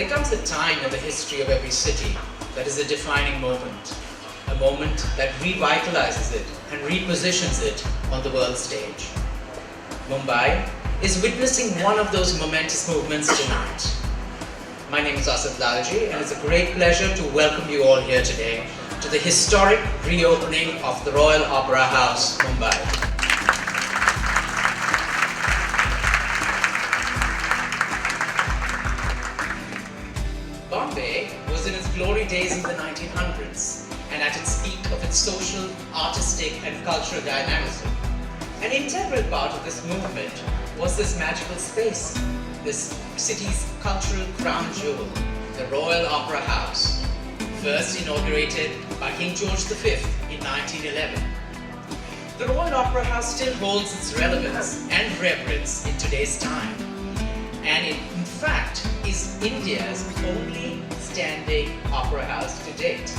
There comes a time in the history of every city that is a defining moment, a moment that revitalizes it and repositions it on the world stage. Mumbai is witnessing one of those momentous movements tonight. My name is Asad Lalji, and it's a great pleasure to welcome you all here today to the historic reopening of the Royal Opera House, Mumbai. Bombay was in its glory days in the 1900s and at its peak of its social, artistic and cultural dynamism. An integral part of this movement was this magical space, this city's cultural crown jewel, the Royal Opera House, first inaugurated by King George V in 1911. The Royal Opera House still holds its relevance and reverence in today's time, and it, in fact, is India's only standing opera house to date.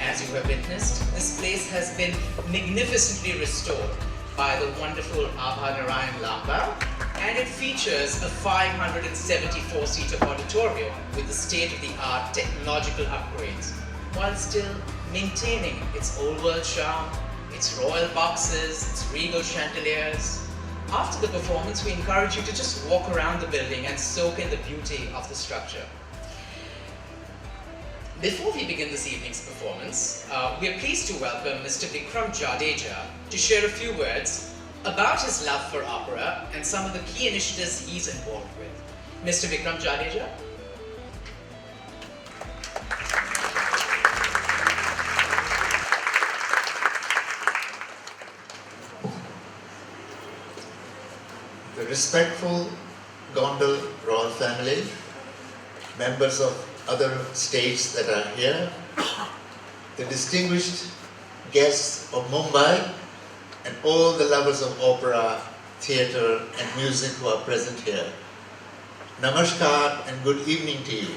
As you have witnessed, this place has been magnificently restored by the wonderful Abha Narayan Lamba, and it features a 574-seater auditorium with the state-of-the-art technological upgrades, while still maintaining its old-world charm, its royal boxes, its regal chandeliers. After the performance, we encourage you to just walk around the building and soak in the beauty of the structure. Before we begin this evening's performance, we are pleased to welcome Mr. Vikram Jadeja to share a few words about his love for opera and some of the key initiatives he's involved with. Mr. Vikram Jadeja. The respectful Gondal royal family, members of other states that are here, the distinguished guests of Mumbai, and all the lovers of opera, theatre and music who are present here. Namaskar and good evening to you.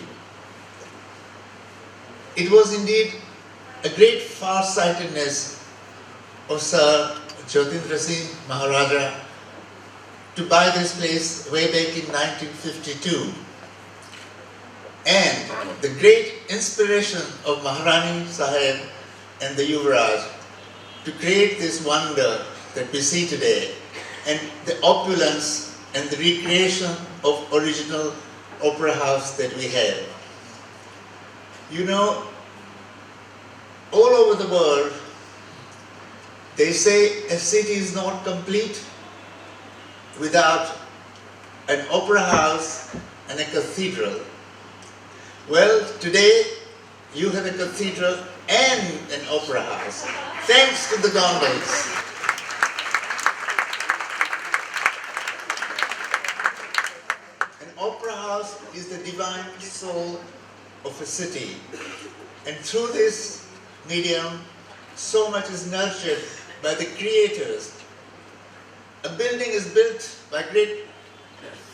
It was indeed a great farsightedness of Sir Jyotindra Singh Maharaja to buy this place way back in 1952. And the great inspiration of Maharani Sahib and the Yuvraj to create this wonder that we see today, and the opulence and the recreation of original opera house that we have. You know, all over the world, they say a city is not complete without an opera house and a cathedral. Well, today you have a cathedral and an opera house, thanks to the Gondals. An opera house is the divine soul of a city, and through this medium, so much is nurtured by the creators. A building is built by great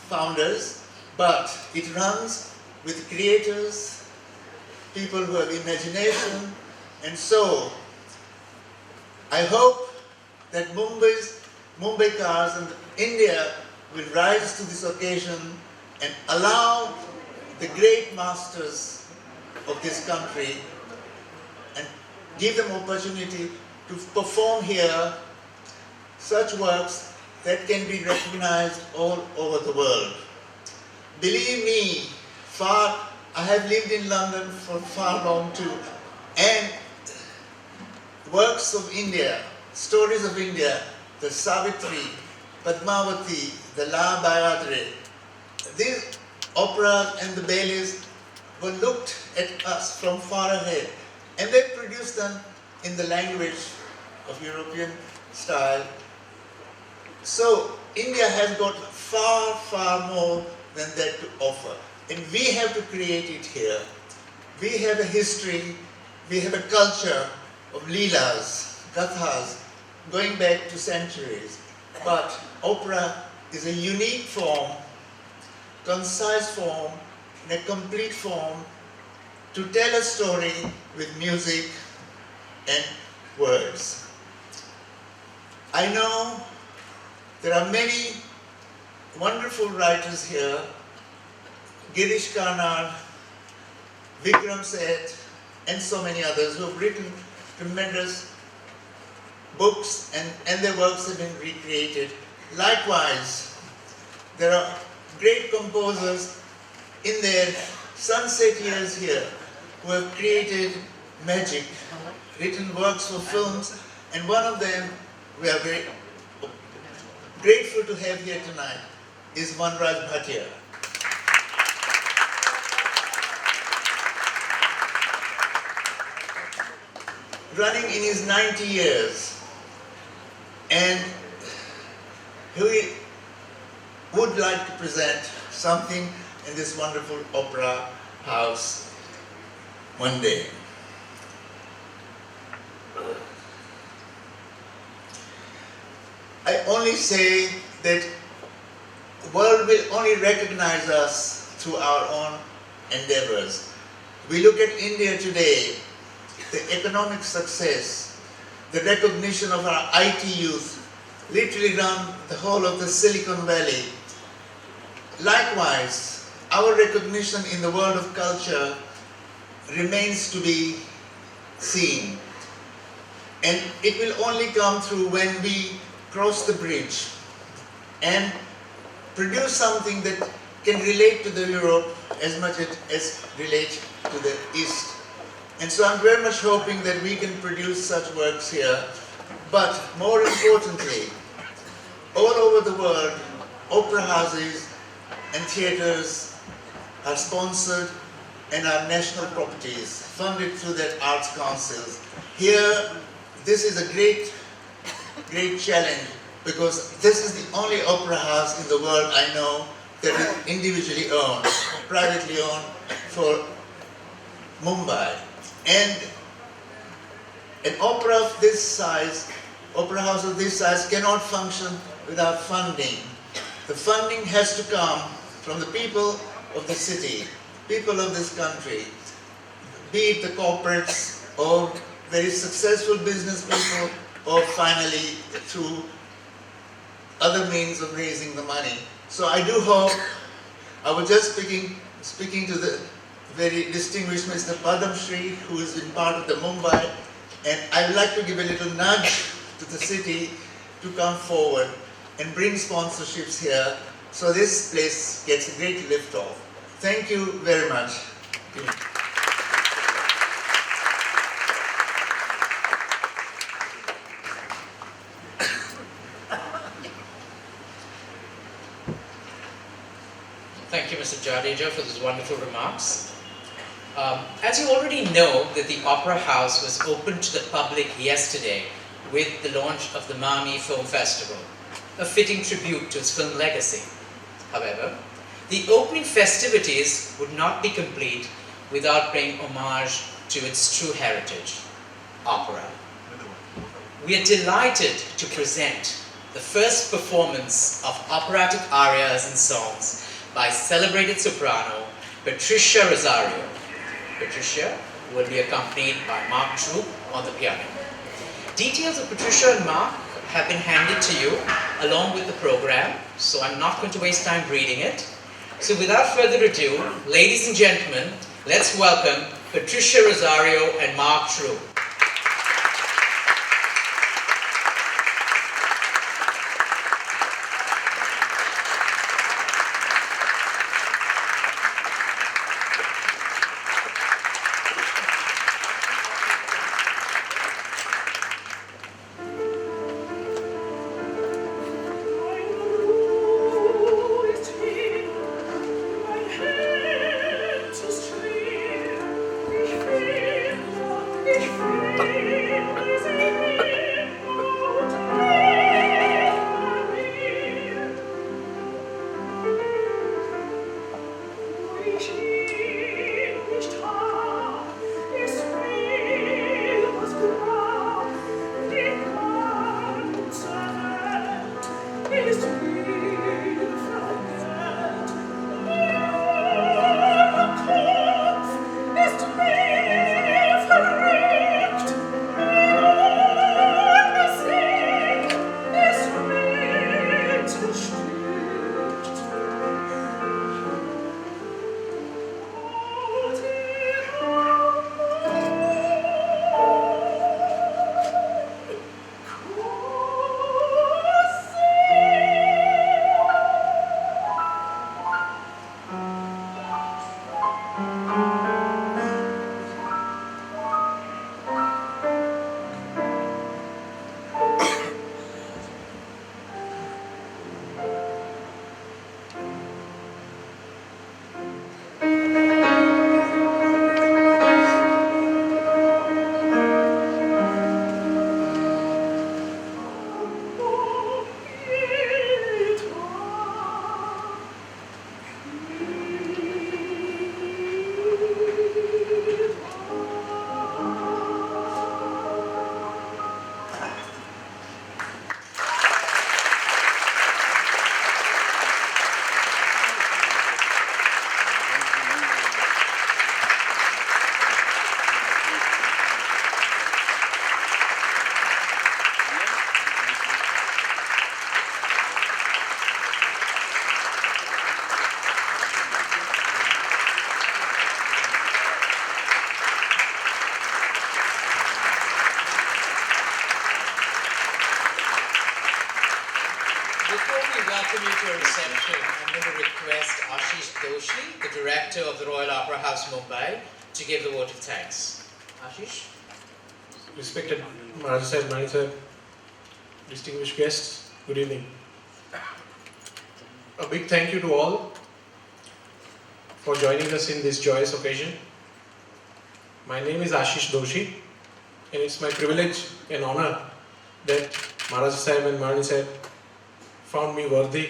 founders, but it runs with creators, people who have imagination, and so I hope that Mumbaikars and India will rise to this occasion and allow the great masters of this country and give them opportunity to perform here such works that can be recognized all over the world. Believe me, I have lived in London for far long too, and works of India, stories of India, the Savitri, Padmavati, the La Bayadre, these operas and the ballets were looked at us from far ahead, and they produced them in the language of European style. So India has got far, far more than that to offer. And we have to create it here. We have a history, we have a culture of leelas, gathas, going back to centuries. But opera is a unique form, concise form, and a complete form to tell a story with music and words. I know there are many wonderful writers here Girish Karnal, Vikram Seth, and so many others who have written tremendous books and their works have been recreated. Likewise, there are great composers in their sunset years here who have created magic, written works for films, and one of them we are very grateful to have here tonight is Vanraj Bhatia. Running in his 90 years, and he would like to present something in this wonderful opera house one day. I only say that the world will only recognize us through our own endeavors. We look at India today, the economic success, the recognition of our IT youth, literally run the whole of the Silicon Valley. Likewise, our recognition in the world of culture remains to be seen. And it will only come through when we cross the bridge and produce something that can relate to the Europe as much as relate to the East. And so I'm very much hoping that we can produce such works here. But more importantly, all over the world, opera houses and theaters are sponsored and are national properties, funded through their arts councils. Here, this is a great challenge, because this is the only opera house in the world I know that is individually owned, privately owned for Mumbai. And an opera of this size, opera house of this size cannot function without funding. The funding has to come from the people of the city, people of this country, be it the corporates or very successful business people, or finally through other means of raising the money. So I do hope, I was just speaking to the very distinguished Mr. Padam Shri, who has been part of the Mumbai, and I would like to give a little nudge to the city to come forward and bring sponsorships here so this place gets a great lift off. Thank you very much. Thank you, Mr. Jadeja, for those wonderful remarks. As you already know, that the Opera House was opened to the public yesterday with the launch of the Mami Film Festival, a fitting tribute to its film legacy. However, the opening festivities would not be complete without paying homage to its true heritage, opera. We are delighted to present the first performance of operatic arias and songs by celebrated soprano Patricia Rosario. Patricia will be accompanied by Mark Troop on the piano. Details of Patricia and Mark have been handed to you along with the program, so I'm not going to waste time reading it. So without further ado, ladies and gentlemen, let's welcome Patricia Rosario and Mark Troop. Before we welcome you to a reception, I'm going to request Ashish Doshi, the director of the Royal Opera House, Mumbai, to give the vote of thanks. Ashish? Respected Maharaj Sahib, Mani Sahib, distinguished guests, good evening. A big thank you to all for joining us in this joyous occasion. My name is Ashish Doshi, and it's my privilege and honor that Maharaj Sahib and Mani Sahib found me worthy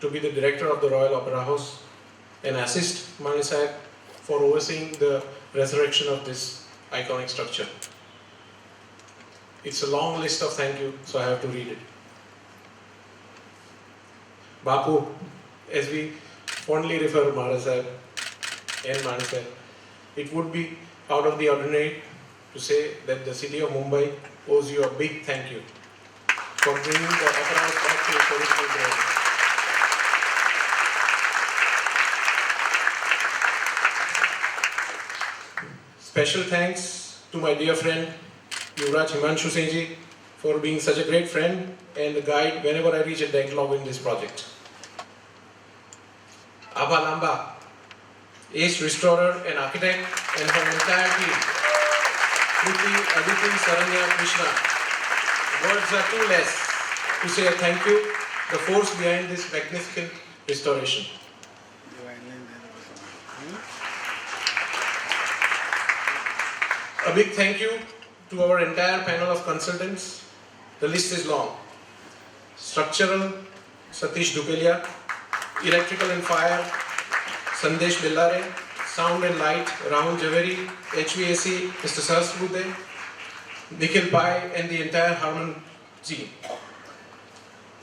to be the director of the Royal Opera House and assist Mani Sahib for overseeing the resurrection of this iconic structure. It's a long list of thank you, so I have to read it. Bapu, as we fondly refer to Maharaj Sahib and Mani Sahib, it would be out of the ordinary to say that the city of Mumbai owes you a big thank you for bringing the opera house back to its original glory. Special thanks to my dear friend Yuvraj Himanshu Singh ji for being such a great friend and a guide whenever I reach a deadlock in this project. Abha Lamba, ace restorer and architect, and her entire team, Kruti, Aditi, Saranya, Krishna. Words are too less to say a thank you, the force behind this magnificent restoration. A big thank you to our entire panel of consultants. The list is long. Structural, Satish Dukelia. Electrical and fire, Sandesh Bellare. Sound and light, Rahul Javeri. HVAC, Mr. Sahasrabudhe. Nikhil Pai and the entire Harman team.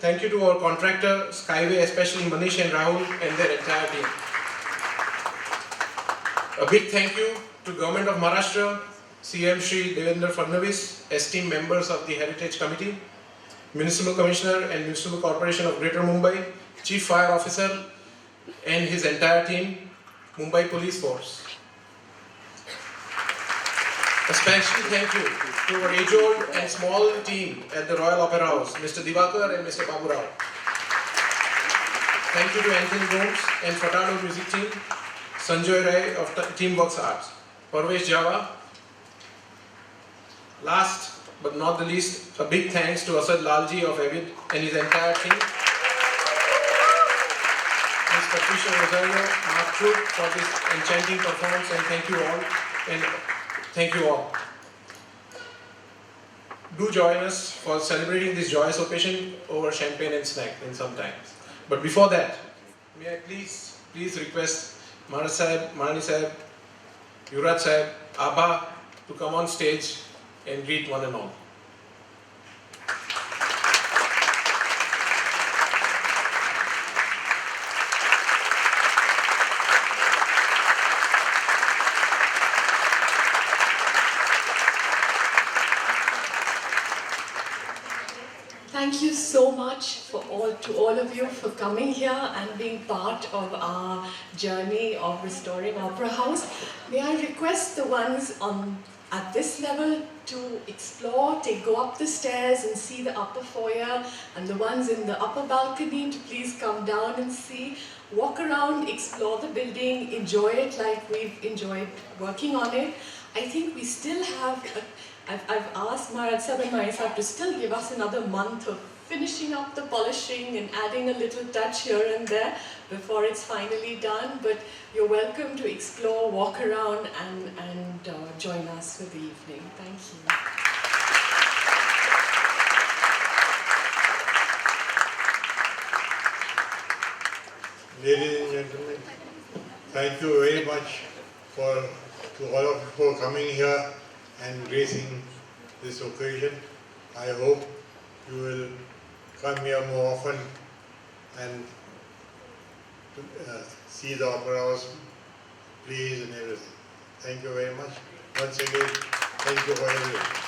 Thank you to our contractor, Skyway, especially Manish and Rahul and their entire team. A big thank you to Government of Maharashtra, CM Shri Devendra Fadnavis, esteemed members of the Heritage Committee, Municipal Commissioner and Municipal Corporation of Greater Mumbai, Chief Fire Officer and his entire team, Mumbai Police Force. A special thank you to our age-old and small team at the Royal Opera House, Mr. Divakar and Mr. Babu Rao. Thank you to Anthony Gomes and Fratado Music Team, Sanjoy Rai of Teamworks Arts, Parvesh Java. Last but not the least, a big thanks to Asad Lalji of Avid and his entire team. Ms. Patricia Rosario, Mark Troop for this enchanting performance, and thank you all. And thank you all. Do join us for celebrating this joyous occasion over champagne and snack in some time. But before that, may I please request Maharaj Sahib, Mani Sahib, Yuvraj Sahib, Abha to come on stage and greet one and all. Thank you so much to all of you for coming here and being part of our journey of restoring Opera House. May I request the ones at this level to explore, go up the stairs and see the upper foyer, and the ones in the upper balcony to please come down and see, walk around, explore the building, enjoy it like we've enjoyed working on it. I think we still have, I've asked Maharaj Sahib and Mani Sahib to still give us another month of finishing up the polishing and adding a little touch here and there before it's finally done. But you're welcome to explore, walk around and join us for the evening. Thank you. Ladies and gentlemen, thank you very much to all of you for coming here and gracing this occasion. I hope you will come here more often and see the Opera House plays and everything. Thank you very much. Once again, thank you for everything.